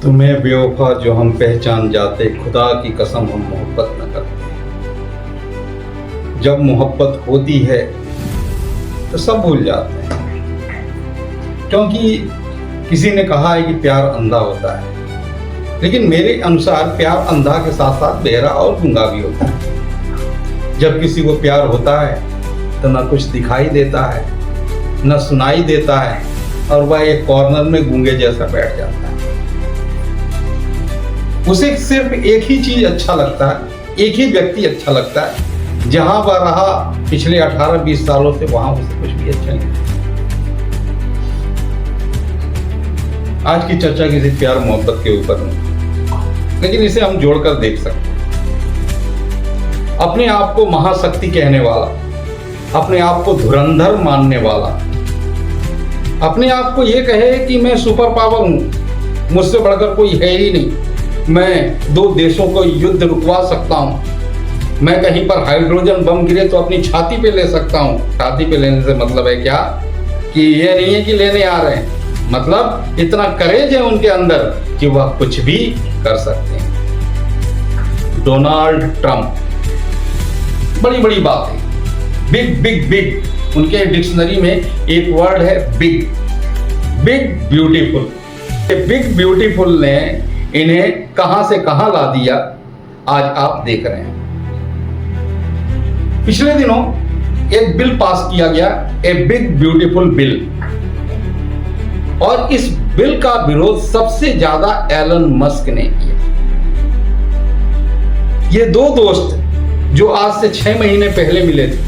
तुम्हें बेवफा जो हम पहचान जाते, खुदा की कसम हम मोहब्बत न करते। जब मोहब्बत होती है तो सब भूल जाते हैं, क्योंकि किसी ने कहा है कि प्यार अंधा होता है, लेकिन मेरे अनुसार प्यार अंधा के साथ साथ बहरा और गूंगा भी होता है। जब किसी को प्यार होता है तो ना कुछ दिखाई देता है, न सुनाई देता है, और वह एक कॉर्नर में गूंगे जैसा बैठ जाता है। उसे सिर्फ एक ही चीज अच्छा लगता है, एक ही व्यक्ति अच्छा लगता है, जहां वह रहा पिछले 18-20 सालों से, वहां उसे कुछ भी अच्छा नहीं। आज की चर्चा किसी प्यार मोहब्बत के ऊपर नहीं, लेकिन इसे हम जोड़कर देख सकते हैं। अपने आप को महाशक्ति कहने वाला, अपने आप को धुरंधर मानने वाला, अपने आप को यह कहे कि मैं सुपर पावर हूं, मुझसे बढ़कर कोई है ही नहीं, मैं 2 देशों को युद्ध रुकवा सकता हूं, मैं कहीं पर हाइड्रोजन बम गिरे तो अपनी छाती पे ले सकता हूं। छाती पे लेने से मतलब है क्या कि ये नहीं है कि लेने आ रहे हैं, मतलब इतना करेज है उनके अंदर कि वह कुछ भी कर सकते हैं। डोनाल्ड ट्रंप, बड़ी बड़ी बातें, बिग बिग बिग, उनके डिक्शनरी में एक वर्ड है big, big beautiful. Big beautiful ने इन्हें कहां से कहां ला दिया, आज आप देख रहे हैं। पिछले दिनों एक बिल पास किया गया, ए बिग ब्यूटीफुल बिल, और इस बिल का विरोध सबसे ज्यादा एलन मस्क ने किया। ये 2 दोस्त जो आज से 6 महीने पहले मिले थे,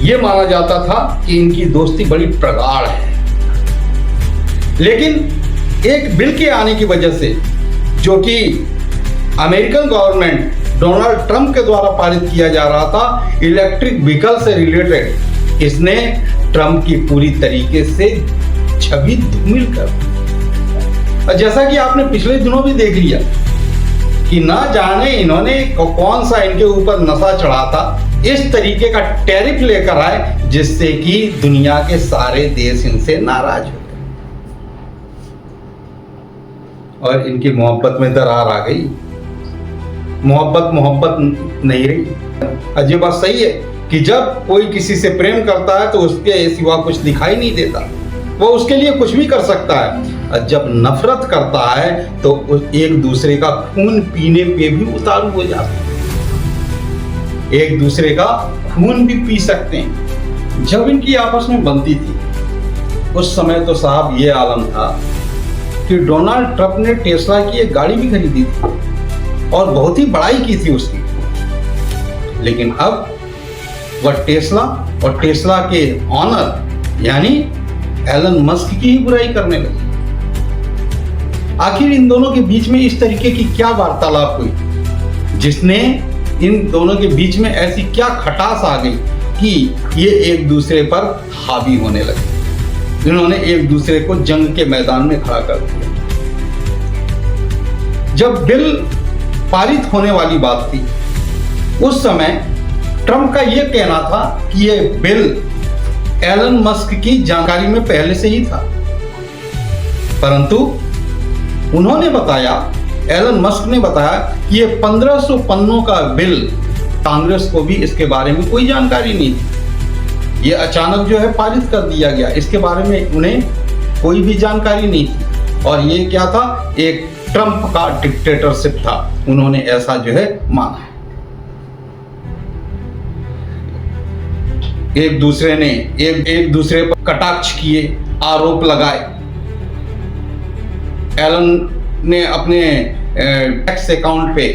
ये माना जाता था कि इनकी दोस्ती बड़ी प्रगाढ़ है, लेकिन एक बिल के आने की वजह से, जो कि अमेरिकन गवर्नमेंट डोनाल्ड ट्रंप के द्वारा पारित किया जा रहा था, इलेक्ट्रिक व्हीकल से रिलेटेड, इसने ट्रंप की पूरी तरीके से छवि धूमिल कर दी। जैसा कि आपने पिछले दिनों भी देख लिया कि ना जाने इन्होंने कौन सा इनके ऊपर नशा चढ़ा था, इस तरीके का टैरिफ लेकर आए जिससे कि दुनिया के सारे देश इनसे नाराज हो गए और इनकी मोहब्बत में दरार आ गई। मोहब्बत नहीं रही। अजय बात सही है कि जब कोई किसी से प्रेम करता है तो उसके सिवा कुछ दिखाई नहीं देता, वो उसके लिए कुछ भी कर सकता है। और जब नफरत करता है तो एक दूसरे का खून पीने पे भी उतारू हो जाते हैं, एक दूसरे का खून भी पी सकते हैं। जब इनकी आपस में बनती थी उस समय तो साहब ये आलम था कि डोनाल्ड ट्रंप ने टेस्ला की एक गाड़ी भी खरीदी थी और बहुत ही बड़ाई की थी उसकी, लेकिन अब वह टेस्ला और टेस्ला के ऑनर यानी एलन मस्क की ही बुराई करने लगी। आखिर इन दोनों के बीच में इस तरीके की क्या वार्तालाप हुई जिसने इन दोनों के बीच में ऐसी क्या खटास आ गई कि ये एक दूसरे पर हावी होने लगे, जिन्होंने एक दूसरे को जंग के मैदान में खड़ा कर दिया। जब बिल पारित होने वाली बात थी उस समय ट्रंप का यह कहना था कि यह बिल एलन मस्क की जानकारी में पहले से ही था, परंतु उन्होंने बताया, एलन मस्क ने बताया कि यह 1500 पन्नों का बिल, कांग्रेस को भी इसके बारे में कोई जानकारी नहीं थी। यह अचानक जो है पारित कर दिया गया, इसके बारे में उन्हें कोई भी जानकारी नहीं थी। और ये क्या था, एक ट्रंप का डिक्टेटरशिप था, उन्होंने ऐसा जो है माना है। एक दूसरे ने एक दूसरे पर कटाक्ष किए, आरोप लगाए। एलन ने अपने टैक्स अकाउंट पे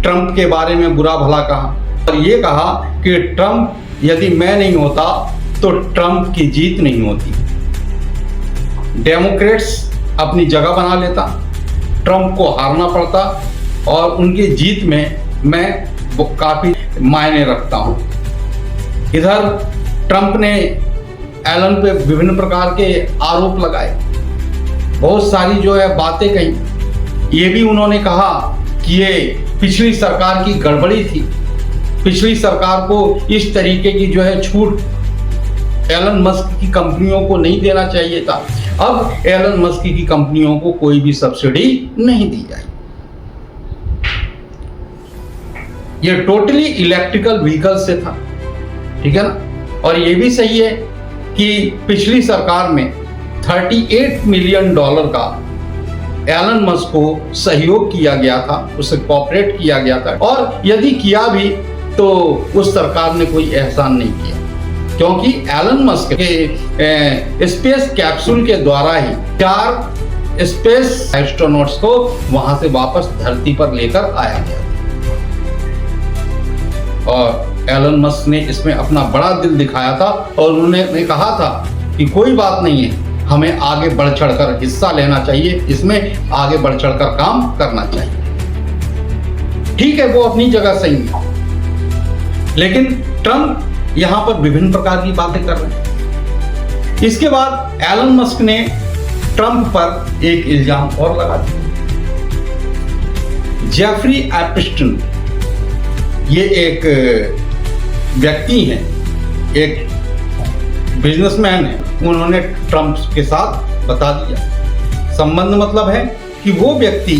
ट्रंप के बारे में बुरा भला कहा और ये कहा कि ट्रंप, यदि मैं नहीं होता तो ट्रंप की जीत नहीं होती, डेमोक्रेट्स अपनी जगह बना लेता, ट्रंप को हारना पड़ता और उनकी जीत में मैं वो काफी मायने रखता हूं। इधर ट्रंप ने एलन पे विभिन्न प्रकार के आरोप लगाए, बहुत सारी जो है बातें कही। ये भी उन्होंने कहा कि ये पिछली सरकार की गड़बड़ी थी, पिछली सरकार को इस तरीके की जो है छूट एलन मस्क की कंपनियों को नहीं देना चाहिए था। अब एलन मस्क की कंपनियों को कोई भी सब्सिडी नहीं दी जाएगी। ये टोटली इलेक्ट्रिकल व्हीकल से था, ठीक है ना। और ये भी सही है कि पिछली सरकार में $38 मिलियन का एलन मस्क को सहयोग किया गया था, उससे कोऑपरेट किया गया था, और यदि किया भी तो उस सरकार ने कोई एहसान नहीं किया, क्योंकि एलन मस्क के स्पेस कैप्सूल के द्वारा ही 4 स्पेस एस्ट्रोनॉट्स को वहां से वापस धरती पर लेकर आया गया। और एलन मस्क ने इसमें अपना बड़ा दिल दिखाया था और उन्होंने कहा था कि कोई बात नहीं है, हमें आगे बढ़ चढ़कर हिस्सा लेना चाहिए, इसमें आगे बढ़ चढ़कर काम करना चाहिए। ठीक है, वो अपनी जगह सही है, लेकिन ट्रंप यहां पर विभिन्न प्रकार की बातें कर रहे हैं। इसके बाद एलन मस्क ने ट्रंप पर एक इल्जाम और लगा दिया। जेफरी एप्स्टीन, ये एक व्यक्ति हैं, एक बिजनेसमैन है, उन्होंने ट्रंप के साथ बता दिया। संबंध मतलब है कि वो व्यक्ति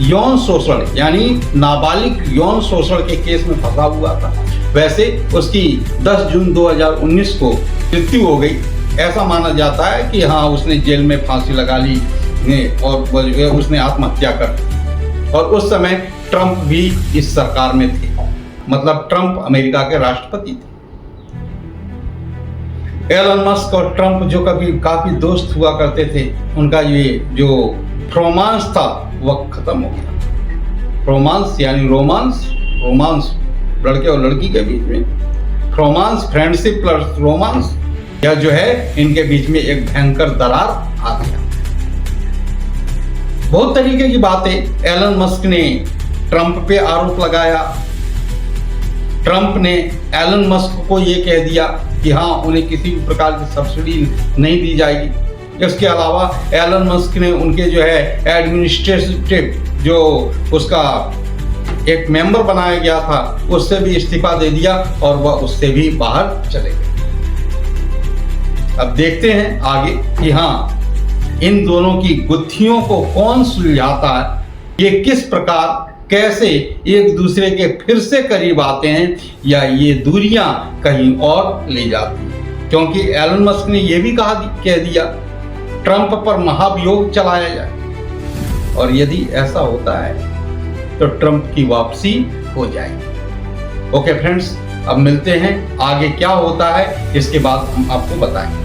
यौन शोषण यानी नाबालिग यौन शोषण के केस में फंसा हुआ था। वैसे उसकी 10 जून 2019 को मृत्यु हो गई। ऐसा माना जाता है कि हाँ, उसने जेल में फांसी लगा ली और उसने आत्महत्या कर ली। और उस समय ट्रंप भी इस सरकार में थे, मतलब ट्रंप अमेरिका के राष्ट्रपति थे। एलन मस्क और ट्रंप जो कभी काफी दोस्त हुआ करते थे, उनका ये जो रोमांस था वह खत्म हो गया। रोमांस यानी रोमांस लड़के और लड़की के बीच में, रोमांस फ्रेंडशिप प्लस रोमांस, यह जो है इनके बीच में एक भयंकर दरार आ गया। बहुत तरीके की बातें एलन मस्क ने ट्रंप पे आरोप लगाया। ट्रंप ने एलन मस्क को ये कह दिया कि हाँ, उन्हें किसी भी प्रकार की सब्सिडी नहीं दी जाएगी। इसके अलावा एलन मस्क ने उनके जो है एडमिनिस्ट्रेटिव जो उसका एक मेंबर बनाया गया था, उससे भी इस्तीफा दे दिया और वह उससे भी बाहर चले गए। अब देखते हैं आगे कि हाँ, इन दोनों की गुत्थियों को कौन सुलझाता है, ये किस प्रकार कैसे एक दूसरे के फिर से करीब आते हैं या ये दूरियां कहीं और ले जाती हैं। क्योंकि एलन मस्क ने यह भी कह दिया ट्रंप पर महाभियोग चलाया जाए, और यदि ऐसा होता है तो ट्रंप की वापसी हो जाएगी। ओके फ्रेंड्स, अब मिलते हैं, आगे क्या होता है इसके बाद हम आपको बताएंगे।